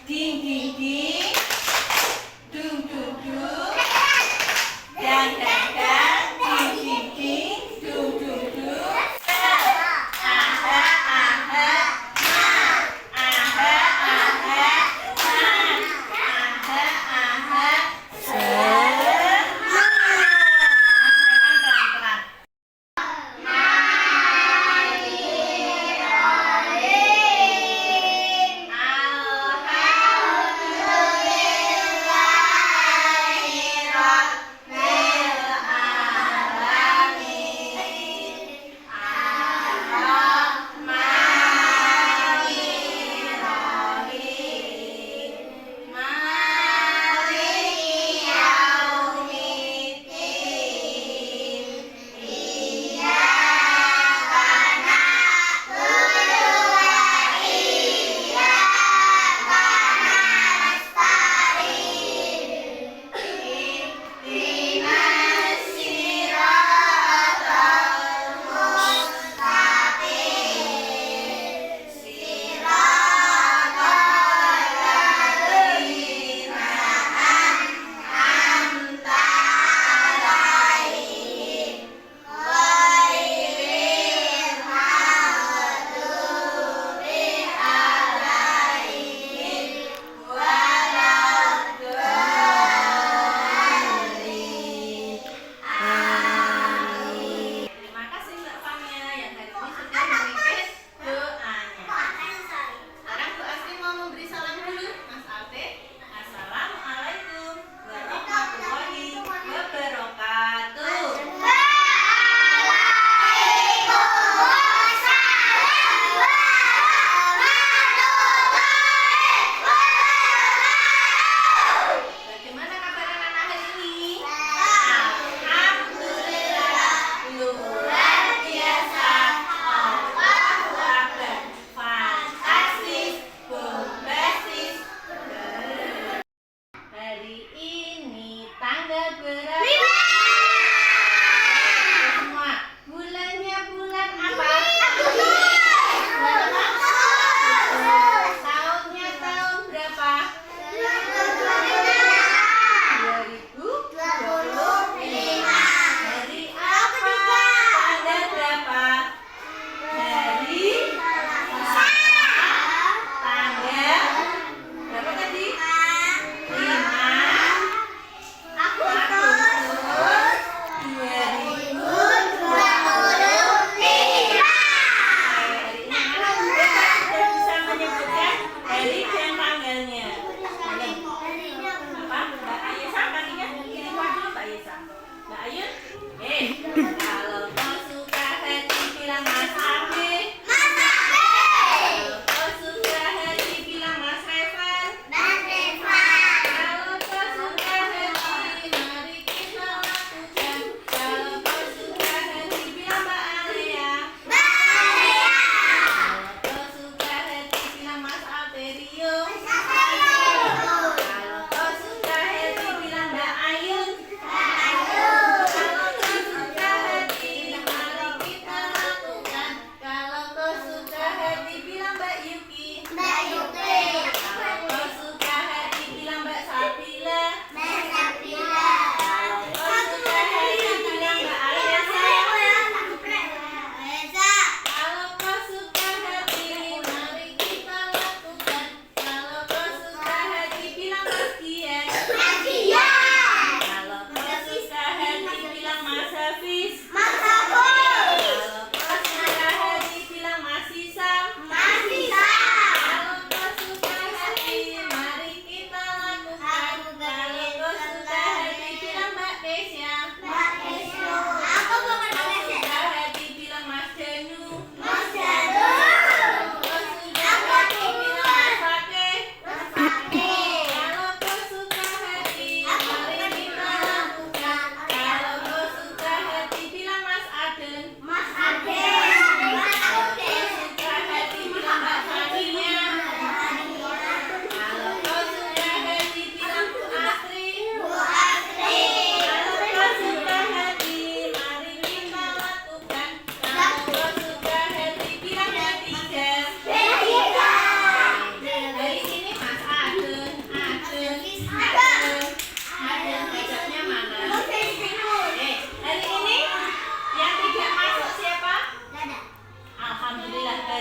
ding ding ding, dung dung dung, dang dang dang, ding ding ding, dung dung dung. Aha aha, ma. Aha aha, ma. Aha aha, semua. Pelan-pelan.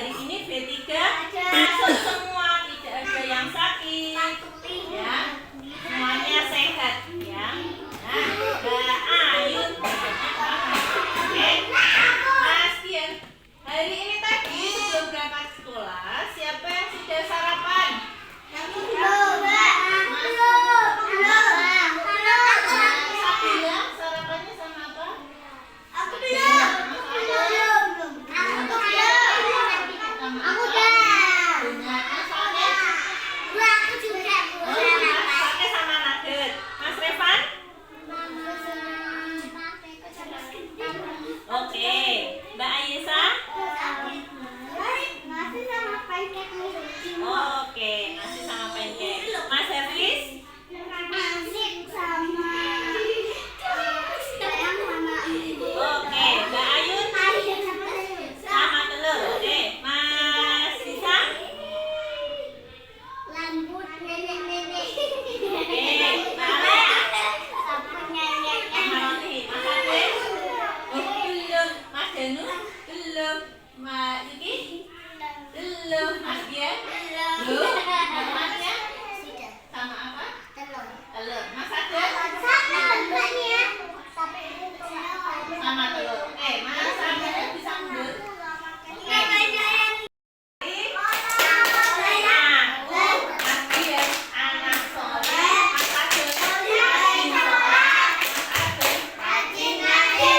hari ini V3 masuk semua, tidak ada yang sakit, ya. Semuanya sehat, ya. Nah, Mbak Ayu. Oke, Mas Dian. Hari ini tadi sebelum berangkat sekolah, siapa yang sudah sarapan? Sabila, sarapannya sama apa? Sate sama nugget. Mas Revan? Oke. Mbak Ayesa? Oke, nasi sama pancake. Mas Hervis? Oke, Mbak Ayun? Sama telur. Oke, Mas Sisa? Oke, Mbak Ale? Sama roti. Mas Ade? Oh, belum. Mas Danu? Belum. Mbak Yuki? Belum. Mas Dian? Belum. Mas ya? Sama apa? Telur. Mas Ade? Sama telur. Oke, Mas Ade bisa mundur? Oke. Mas Dian, anak soleh. Mas Ade, rajin sholat. Mas Ade, Mas Ade.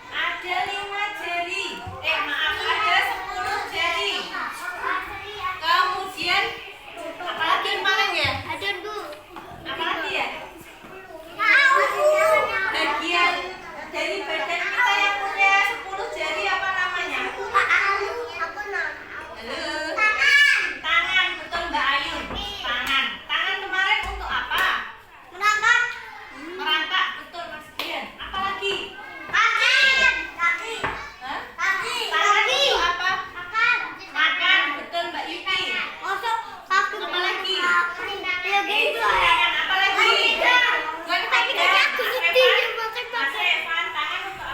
Ada 5 jari. Maaf, ada 10 jari. Kemudian apalagi kemarin ya? Ada Bu. Apalagi ya? Bagian dari badan kita yang punya 10 jari apa namanya? Halo. Tangan, betul Mbak Ayu. Tangan. Tangan kemarin untuk apa? Merangkak, betul Mas Dian. Apalagi? Hah? Tangan untuk apa? Makan, betul Mbak Yuki. Apalagi? Tangan apa lagi? Buat Mas Revan, tangan untuk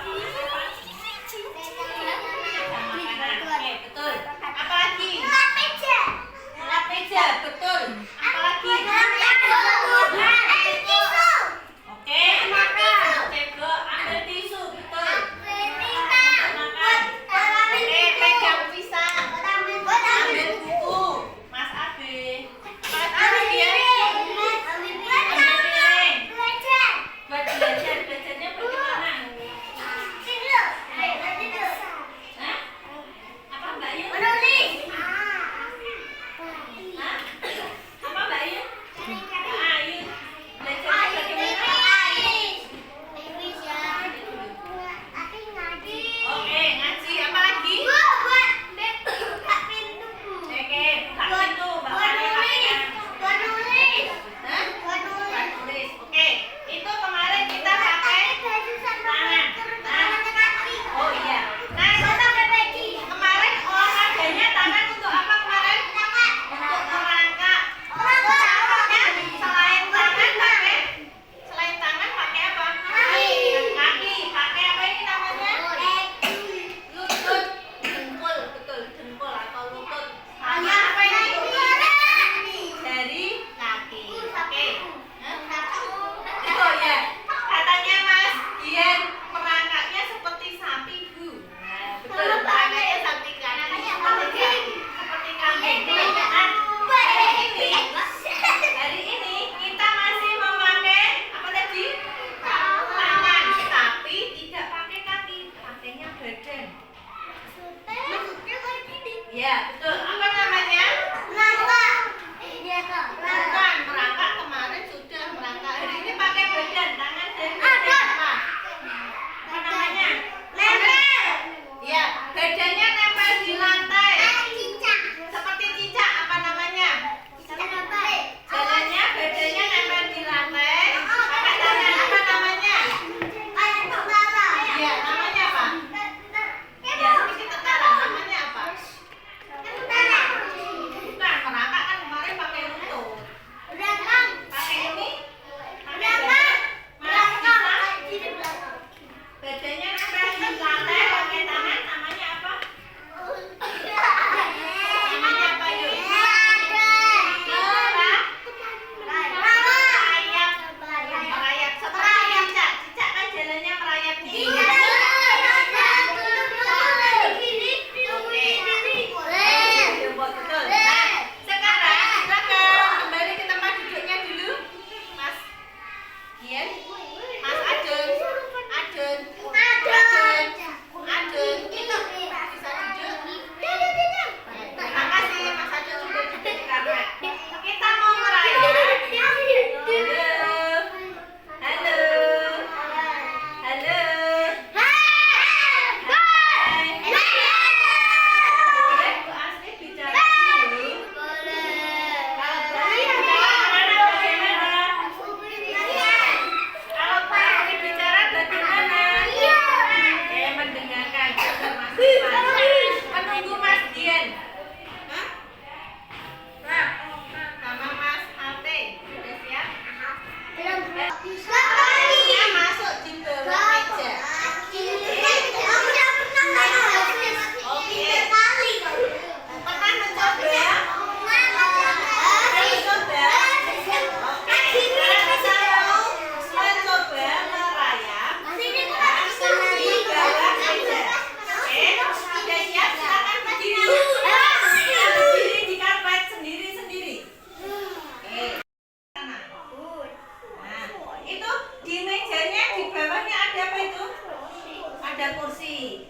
ada kursi.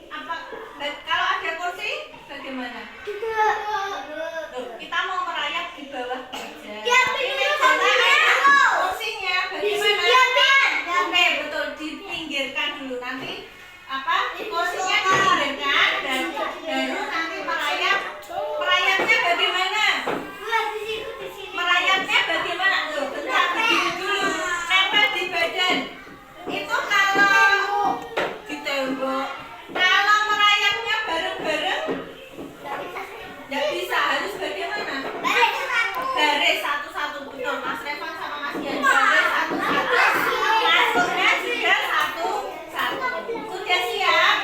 Kalau ada kursi bagaimana? Loh, kita mau merayap di bawah meja. Tapi mejanya ada kursinya. Bagaimana? Oke, betul, dipinggirkan dulu. Nanti kursinya dipinggirkan dan baru nanti merayap. Merayapnya bagaimana? Merayapnya bagaimana? Tuh, bentar, begini dulu. Nempel di badan. Itu kalau di tembok. Kalau merayapnya bareng-bareng nggak bisa, harus bagaimana? Baris satu-satu, betul. Mas Revan sama Mas Yan, baris satu-satu. Masuknya juga satu-satu. Sudah siap?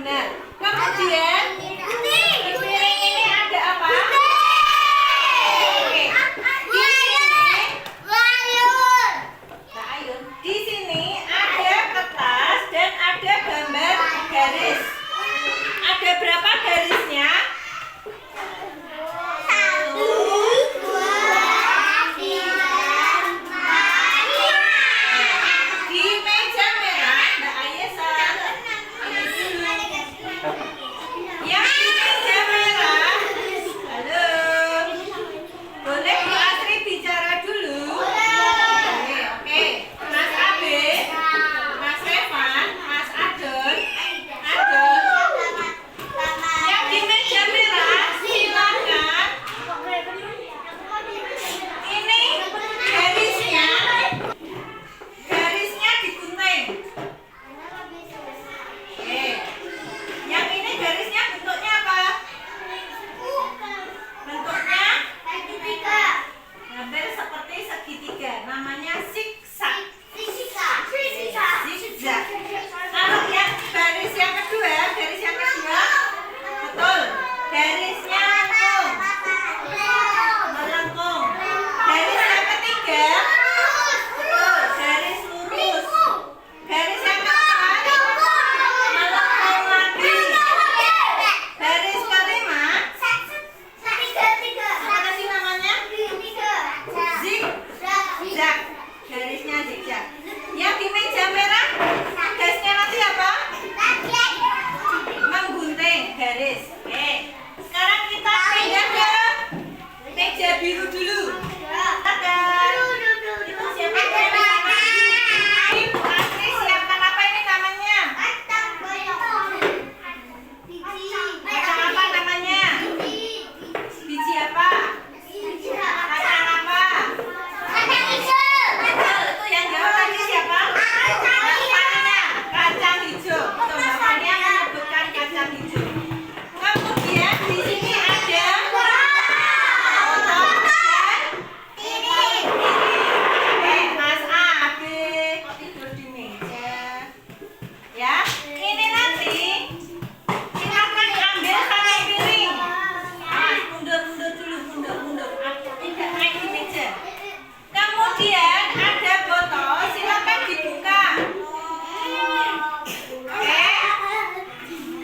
benar. Kemudian di piring ini ada apa? Oke. Di sini ada kertas dan ada gambar garis. Ada berapa garisnya? 1, 2, 3, 4. Di meja merah, Mbak Ayesa. Yang di meja merah. Halo. Boleh Bu Asri bicara dulu? Oke. Mas Abe, Mas Revan, Mas Adon. Yang di meja merah, silakan. Ini garisnya digunting. Oke. Yang ini garisnya bentuknya apa? Bentuknya hampir seperti segitiga. Namanya zigzag. Zigzag. Kalau yang garis yang kedua, betul. Garisnya melengkung. Garis yang ketiga, betul. Garis lurus. Garis yang keempat, melengkung lagi. Garis kelima, apa sih namanya? Zigzag. Garisnya zigzag. Yang di meja merah, garisnya nanti apa? Menggunting garis. Oke. Sekarang kita pindah ke meja biru dulu. Silakan. Itu siapa yang nama? Ibu Asri siapkan apa ini namanya? Kacang apa namanya? Biji apa? Kacang apa? Betul, itu yang jawab tadi siapa? Bapaknya, kacang hijau. Betul, bapaknya menyebutkan kacang hijau. Kemudian di sini ada potong dan ini. Mas Abe, kok tidur di meja? Ya, ini nanti silakan ambil pakai piring. Mundur dulu, mundur. Tidak naik di meja. Kemudian ada botol, silakan dibuka. Oke.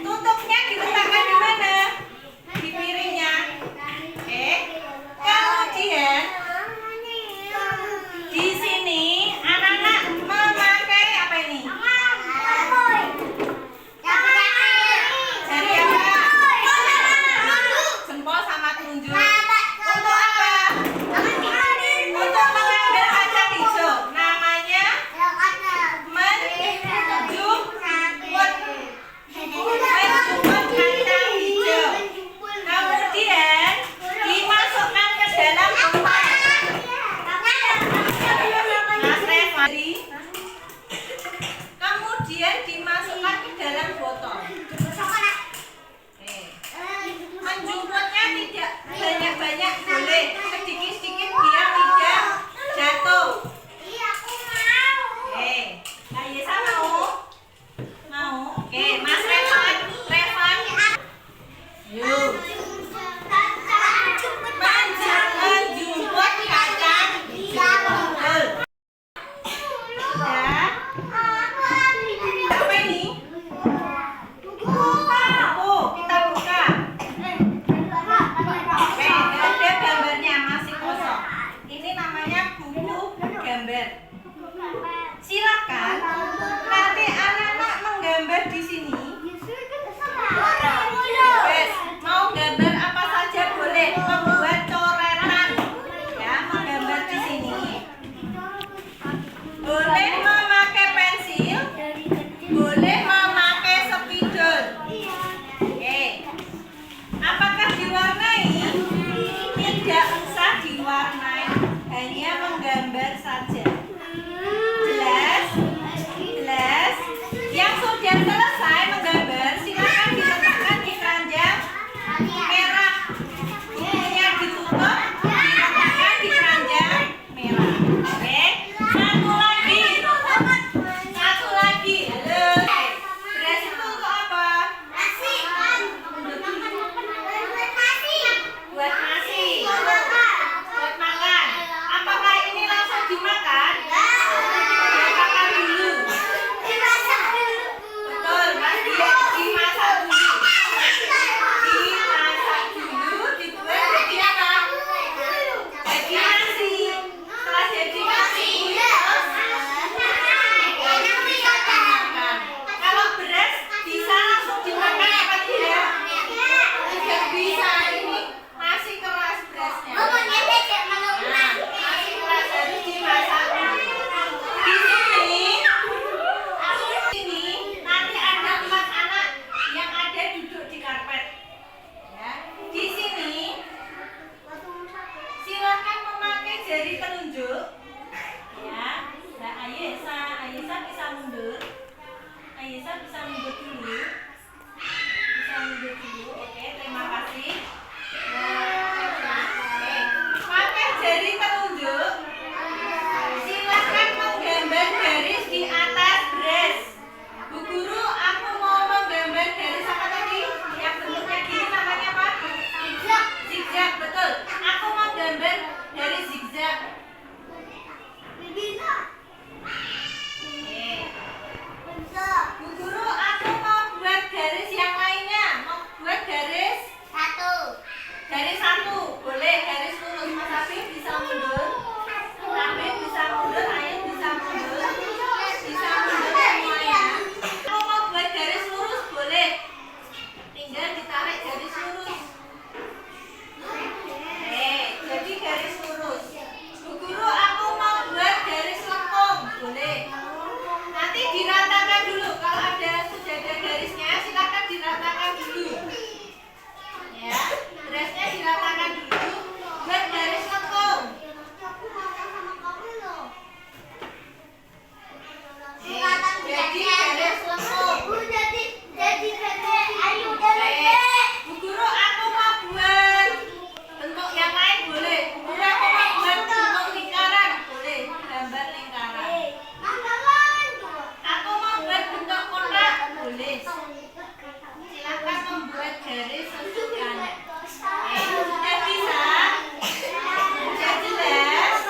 Tutupnya diletakkan di mana? Di piringnya. Oke. Kemudian di sini anak-anak memakai apa ini? Jari apa? Jempol sama telunjuk. Untuk apa? Untuk mengambil kacang hijau. Namanya menjemput kacang hijau. Kemudian dimasukkan ke dalam botol. Mas Revari. Kemudian dimasukkan ke dalam botol. Menjumputnya tidak banyak-banyak, boleh sedikit-sedikit biar tidak jatuh. Mbak Yesa mau? Oke, Mas Revan. Yuk. Menjumput kacang hijau. Sudah. Apa ini? Buku. Kita buka. Oke, ada gambarnya, masih kosong. Ini namanya buku gambar. Silakan nanti anak-anak menggambar di sini. Bebas. Mau gambar apa saja boleh, membuat coretan. Ya, menggambar di sini. Boleh memakai pensil, boleh memakai spidol. Garis satu, boleh garis lurus. Mas Afif bisa mundur. Afif bisa mundur, Ayu bisa mundur. Bisa mundur semuanya. Kalau mau buat garis lurus boleh. Tinggal ditarik garis lurus. Jadi garis lurus. Bu Guru, aku mau buat garis lengkung, boleh. Nanti diratakan dulu. Kalau sudah ada garisnya, silakan diratakan dulu. Ya, garisnya diratakan dulu. Buat garis lengkung. Jadi garis lengkung. Bu Guru, aku mau buat bentuk yang lain, boleh. Bu Guru, aku mau buat bentuk lingkaran, boleh. Gambar lingkaran. Aku mau buat bentuk kotak, boleh. Silakan membuat garis sesukanya. Sudah bisa? Sudah jelas?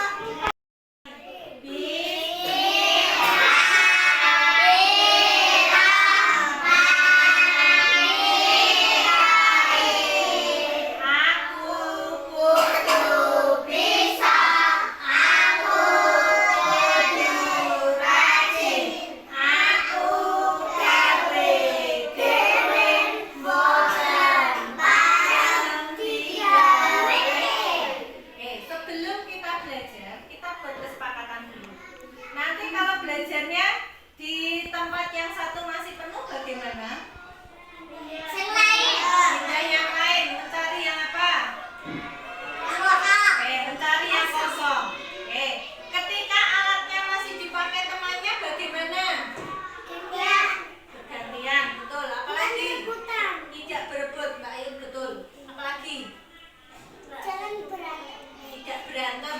Sebelum kita belajar, kita buat kesepakatan dulu. Nanti kalau belajarnya di tempat yang satu masih penuh, bagaimana? Pindah yang lain, mencari yang apa? Mencari yang kosong. Ketika alatnya masih dipakai temannya, bagaimana? Bergantian, betul. Apalagi? Tidak berebut, Mbak Ayun, betul. Apalagi? Tidak berantem.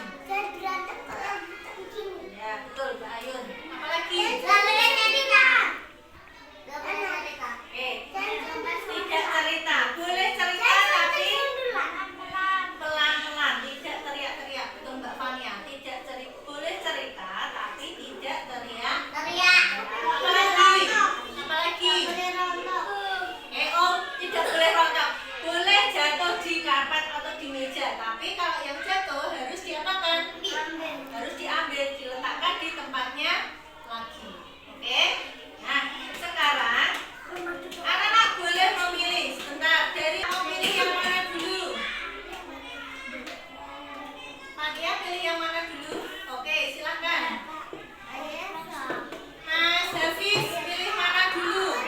Ya, betul, Mbak Ayun. Apalagi? Tidak cerita. Boleh cerita tapi pelan-pelan, tidak teriak-teriak. Betul, Mbak Fania. Tidak cerita. Boleh cerita tapi tidak teriak. Apalagi? Tidak boleh rontok. Boleh jatuh di karpet atau di meja, tapi kalau yang jatuh harus diapakan? Harus diambil, diletakkan di tempatnya lagi. Oke? Nah, sekarang anak-anak boleh memilih. Sebentar, dari mau pilih yang mana dulu? Fania pilih yang mana dulu? Oke, silakan. Mas Hafiz pilih mana dulu?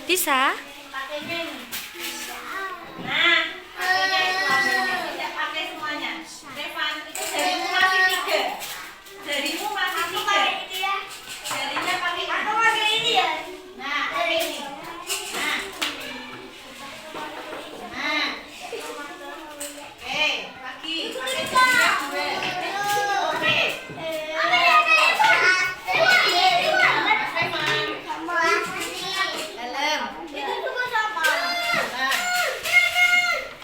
Bisa? Pakainya ini. Nah, pakainya itu ambilnya. Tidak pakai semuanya. Stefan, itu jarimu masih 3. Jarimu masih 3. Jarinya pakai ini. Aku pakai ini ya. Nah, pakai ini. Nah. Oke, lagi. Pakai jarinya 2. Oke.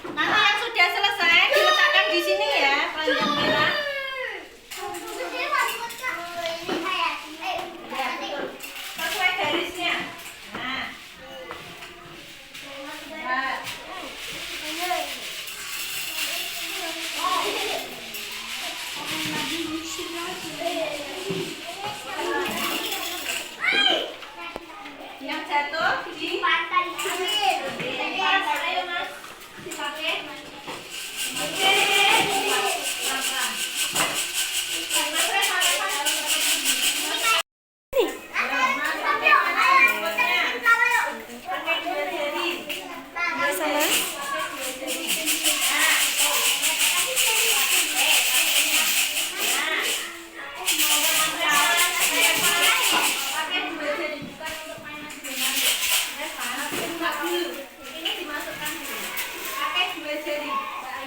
Nanti yang sudah selesai diletakkan di sini ya, panjang merah. Sesuai garisnya. Nah. Yang jatuh di pantai. Ayo Mas, dipakai. Oke, pelan-pelan.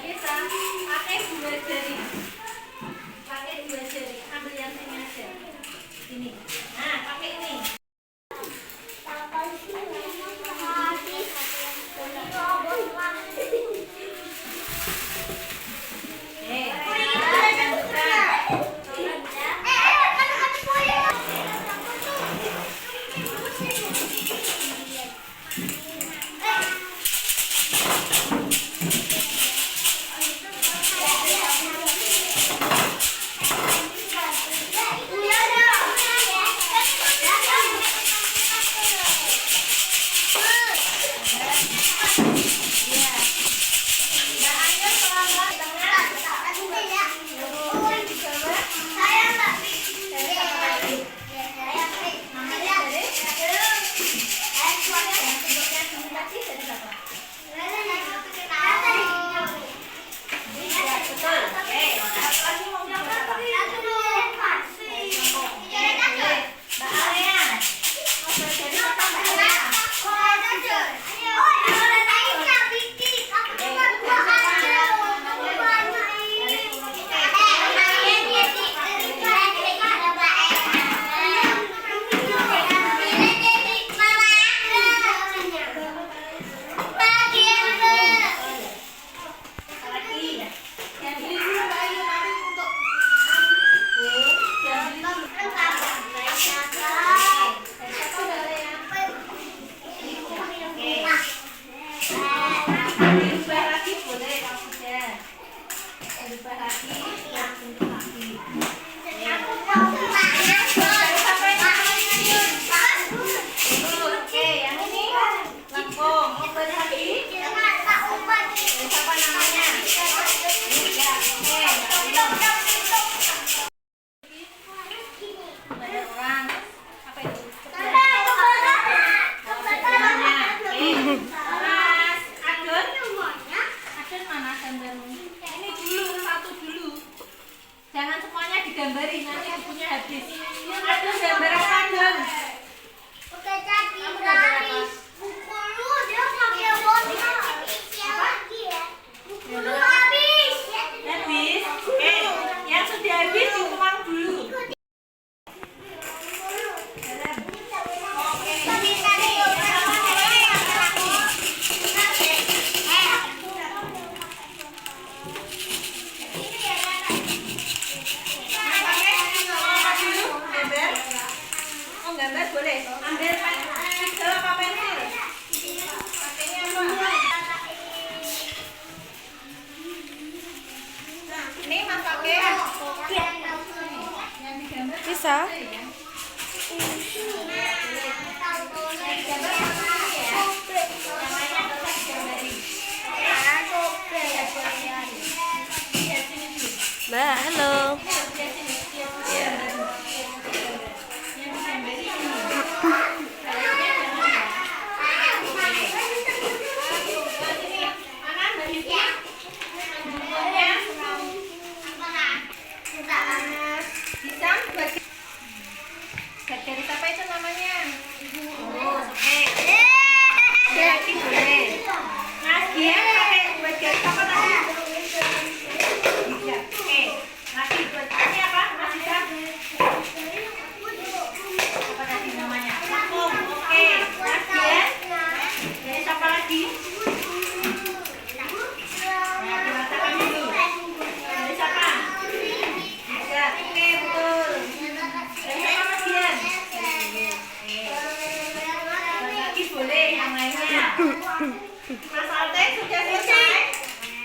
bisa. Pakai dua jari. Pakai dua jari. Ambil yang sini aja. Ini. Nah, pakai ini. Jangan semuanya digambari, nanti bukunya habis. Ada gambar apa, Jon? Oke, jadi habis buku lu dia pakai warna lagi ya. Buku lu habis. Habis? Oke, yang sudah habis dituang dulu. Gambar boleh. Ambil pincel apa pensil? Pakainya apa? Ini Mas pakai yang digambar Bisa. Mbak, halo. Dari siapa itu namanya? Oh, oke. Berarti boleh. Mas Gian pakai buat dari siapa tadi? Oke. Lagi buat ini apa? Mas Gian? Apa tadi namanya? Lampung. Oke. Mas Gian? Dari siapa lagi? Nah, dimasakan dulu. Dari siapa? Bisa. Oke, betul. Dari siapa Mas Gian? Lagi boleh yang lainnya. Mas Altek sudah selesai?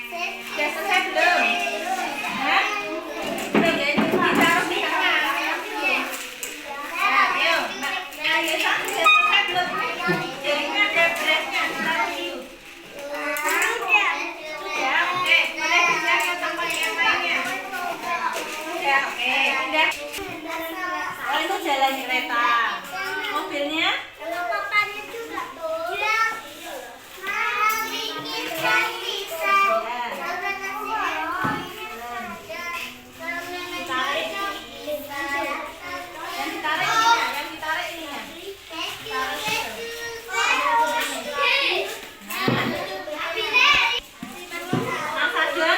Sudah selesai belum? Hah? Belum ya? Ditaruh di tengah. Nah, ayo. Mbak Yesa sudah selesai belum? Jadinya ada beresnya. Ditaruh dulu. Sudah? Oke. Boleh pindah ke tempat yang lainnya. Sudah? Oke. Pindah. Oh, itu jalan kereta. Mobilnya? Kalau papanya juga boleh. Mas Adon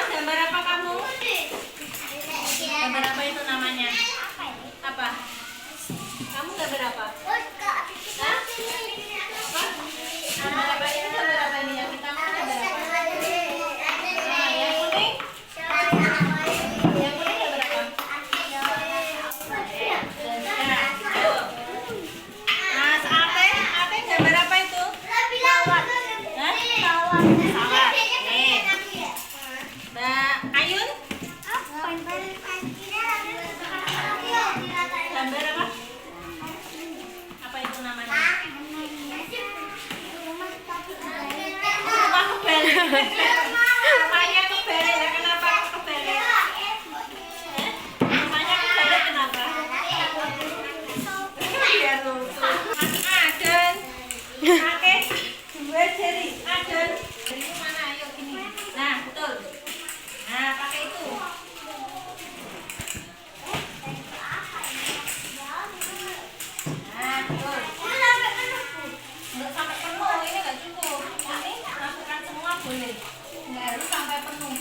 nggak harus sampai penuh.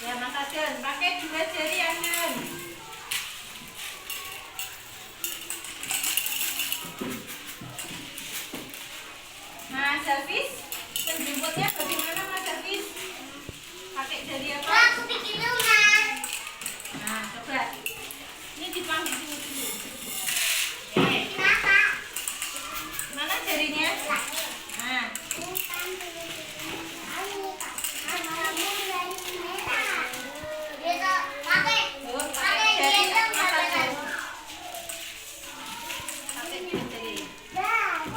Ya Mas Agen, pakai 2 jari Agen. Mas Hafiz, menjemputnya bagaimana Mas Hafiz? Pakai jari apa? Aku bikin rumah. Nah, coba. Ini dipanggil dulu. Oke, Kenapa? mana jarinya? Nah, tuh pakai jari Mas Agen. Pakai 2 jari. Nah,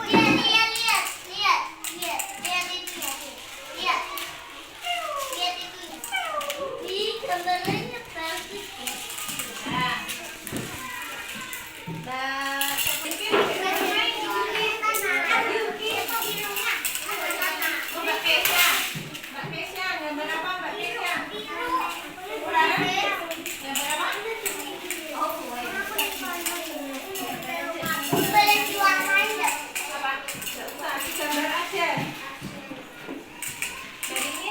Mbak Yuki, Mbak Kesha. Mbak Kesha, gambar apa Mbak Kesha? Gambar apa? Oh, kue. Apa? Nggak usah, digambar aja. Dari ini.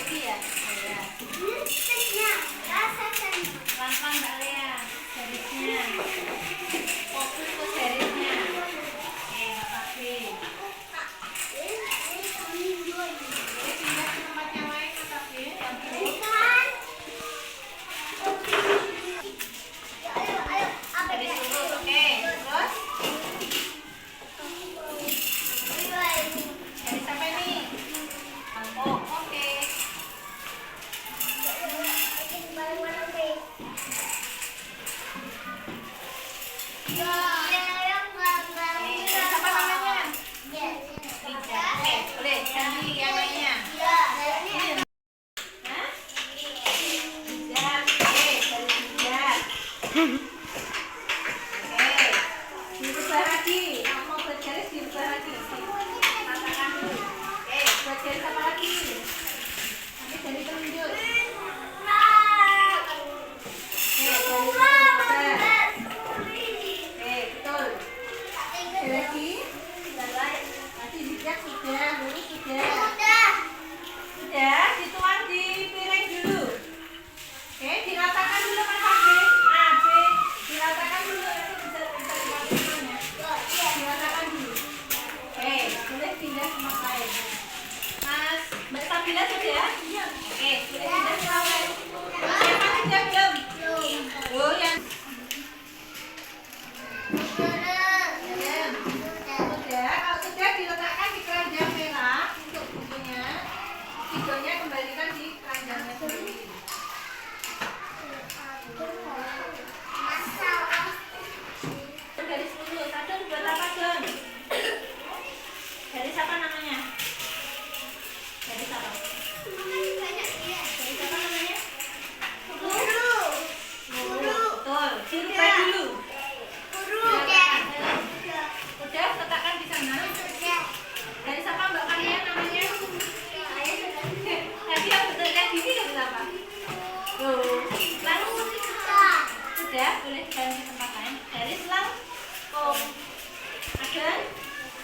Ini ya? Ya. Pelan-pelan Mbak Lea, garisnya. Fokus ke garisnya. Oke, Mbak Fafi. Oke, pindah ke tempat yang lain Mbak Fafi. Yang ini. Garis lurus, oke. Terus, garis apa ini? Oh, oke. Garis apa namanya? Lidah. Oke, boleh. Ganti yang lainnya. Hah? Lidah. Oke, garis lidah. Oke, dirubah lagi. Mau buat garis dirubah lagi. Ratakan dulu. Oke, buat garis apa lagi? Nanti dari telunjuk. Oke, garis dirubah. Oke, betul. Oke, lagi. Tadi bijak sudah, lurus sudah. Sudah, dituang di piring dulu. Oke, diratakan dulu Mas Hafiz. A, B, diratakan dulu nanti bisa dimasukinnya. Diratakan dulu. Oke, boleh pindah ke tempat lain. Mas, Mbak Sabila sudah? Oke, boleh pindah ke tempat lain. Siapa sudah belum? Oh, yang sudah, kalau sudah diletakkan di keranjang merah untuk bukunya. Hijaunya kembalikan di keranjangnya sendiri. Garis lurus, Adon buat apa Don? Garis apa namanya? Garis apa? Garis apa namanya? Betul, dirubah dulu. Udah, letakkan di sana. Garis apa Mbak Kania namanya? Tadi yang betul kayak gini garis apa? Tuh, lalu sudah, boleh ganti tempat lain. Garis lengkung. Agen,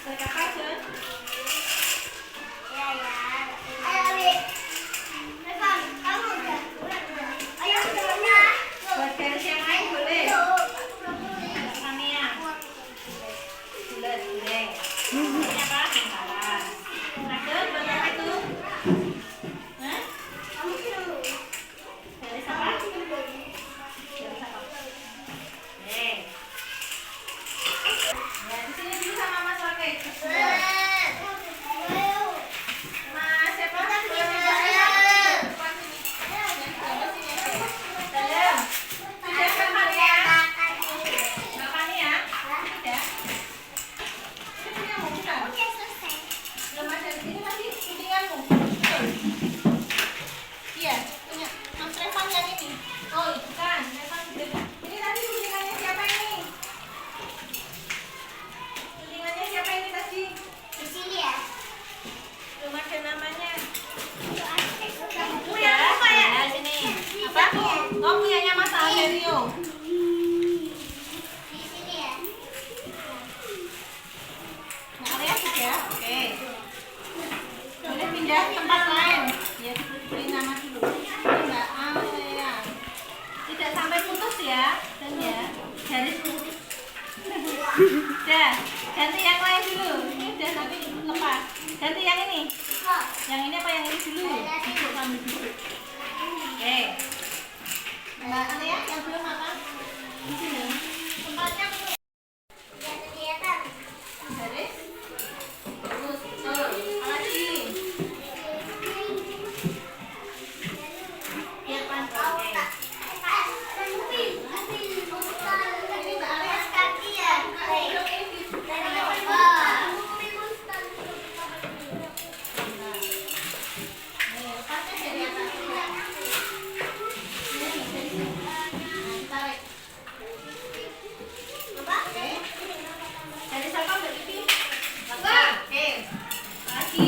buat apa Agen? Buat garis yang lain boleh. Mbak Kania. Bulat, boleh. Ini apa? Bentaran. Agen, buat apa itu? Hah? Garis apa? Garis apa? Oke. Ya, di sini dulu sama Mas Wake. Mas siapa? Dalam. Sudah Mbak Kania? Mbak Kania? Sudah? Ini punyamu bukan? Belum ada. Ini masih putinganmu. Betul. Iya, punya Mas Revan yang ini. Oh, itu kan. Revan sudah. Ini tadi putingannya siapa ini? Putingannya siapa ini tadi? Belum ada namanya. Punya apa ya? Ya, sini. Apa? Oh, punyanya Mas Averio. Nah, Area sudah? Oke. pindah tempat lain. Ya diberi nama dulu. Mbak Alea. Tidak sampai putus ya, dan ya garis lurus. Udah, ganti yang lain dulu. Ini udah nanti lepas. Ganti yang ini. Yang ini apa yang ini dulu? Duduk kamu duduk. Oke. Mbak Alea yang belum apa? Di sini. Tempatnya garis. Terus, betul. Lagi. Biar panjang. Oke. Ini Mbak Alea. Nih, lepasnya dari atas. Ini dari sini. Nah, tarik. Oke. Dari siapa Mbak Ipi? Oke. Lagi.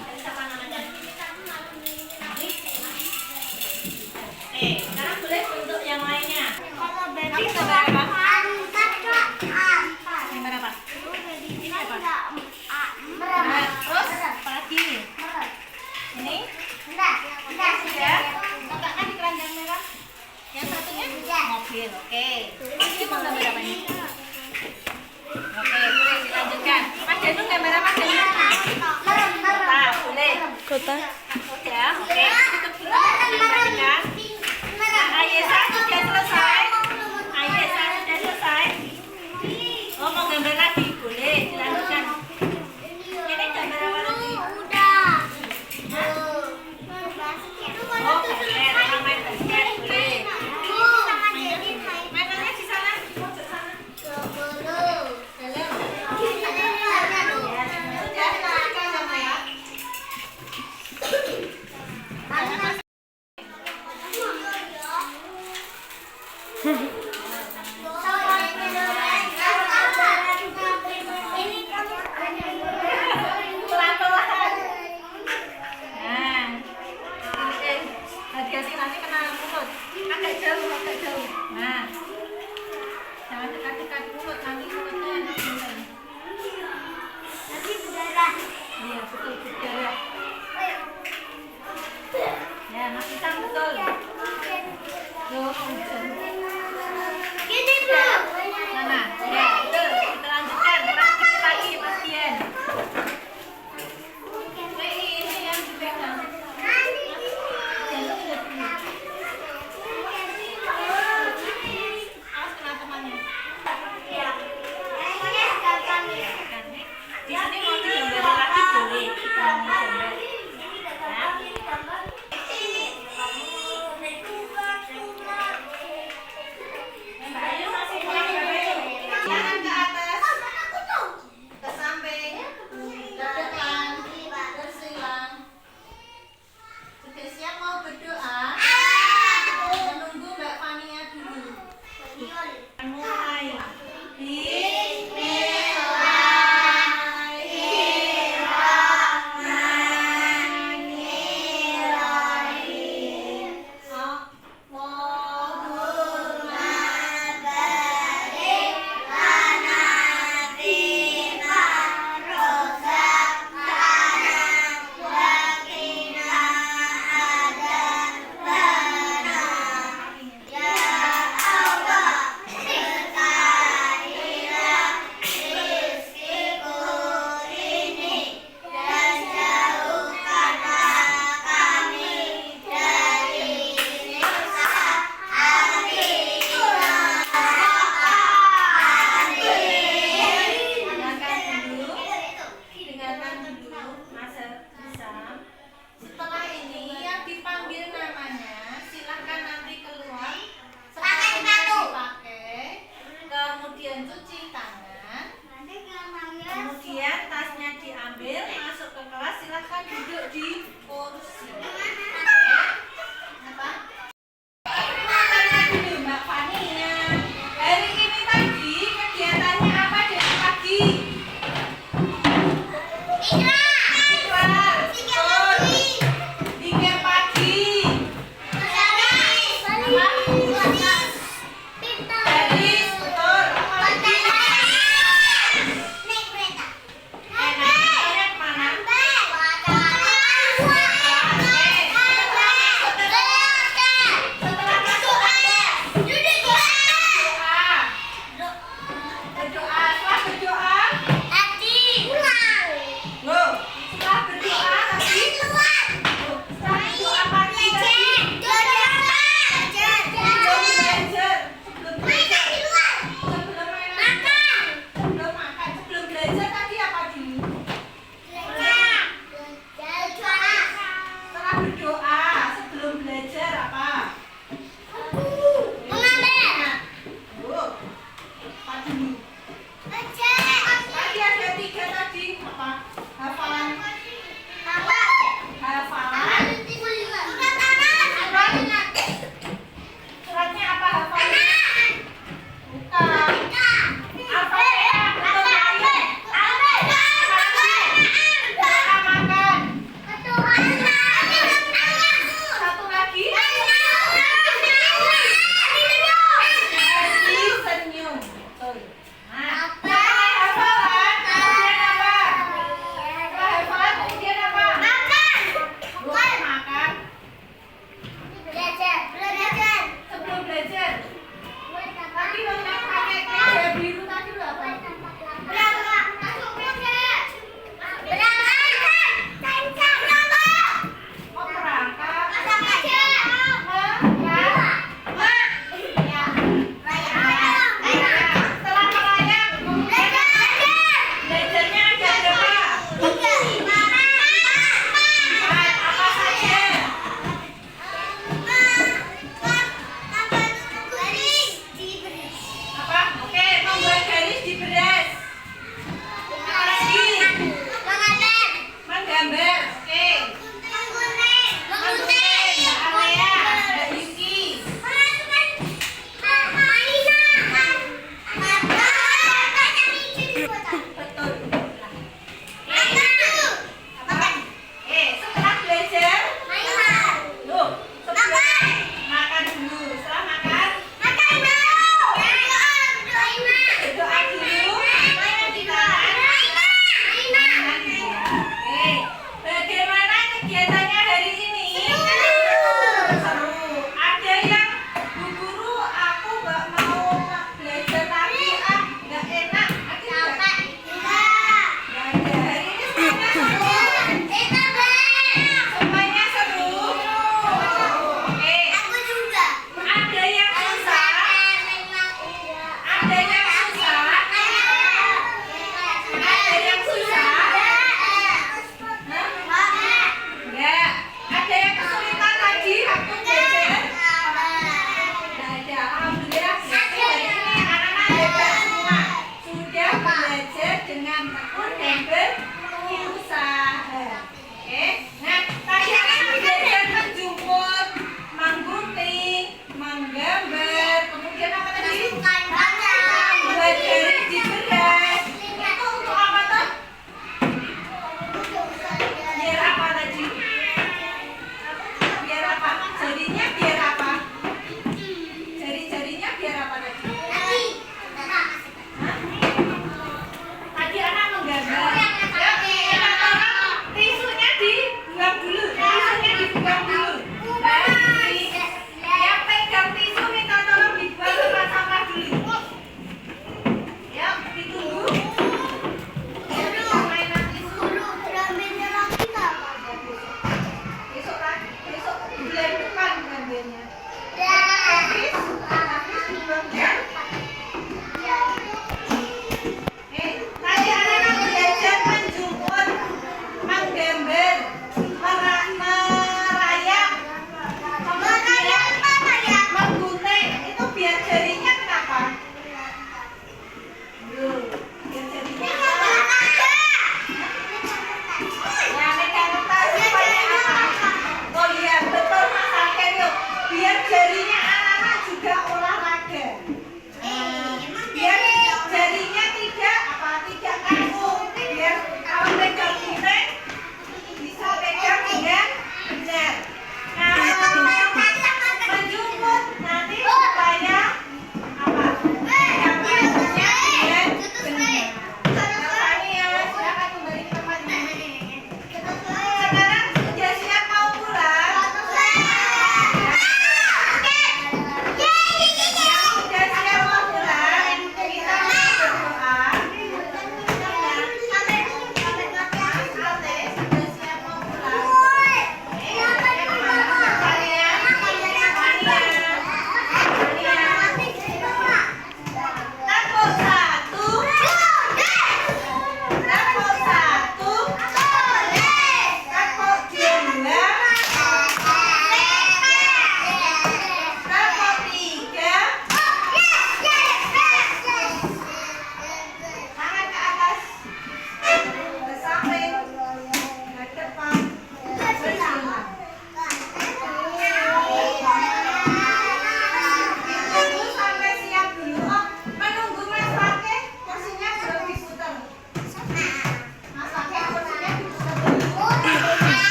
Dari siapa namanya? Oke, sekarang boleh untuk yang lainnya. Kamu gambar apa? Gambar apa? Nah, terus apa lagi? Ini? Sudah? Letakkan di keranjang merah. Yang satunya? Mobil. Oke. Ini mau gambar apa ini? Oke, boleh dilanjutkan. Mas Danu gambar apa? Kota. Boleh. Kota. Ya, oke.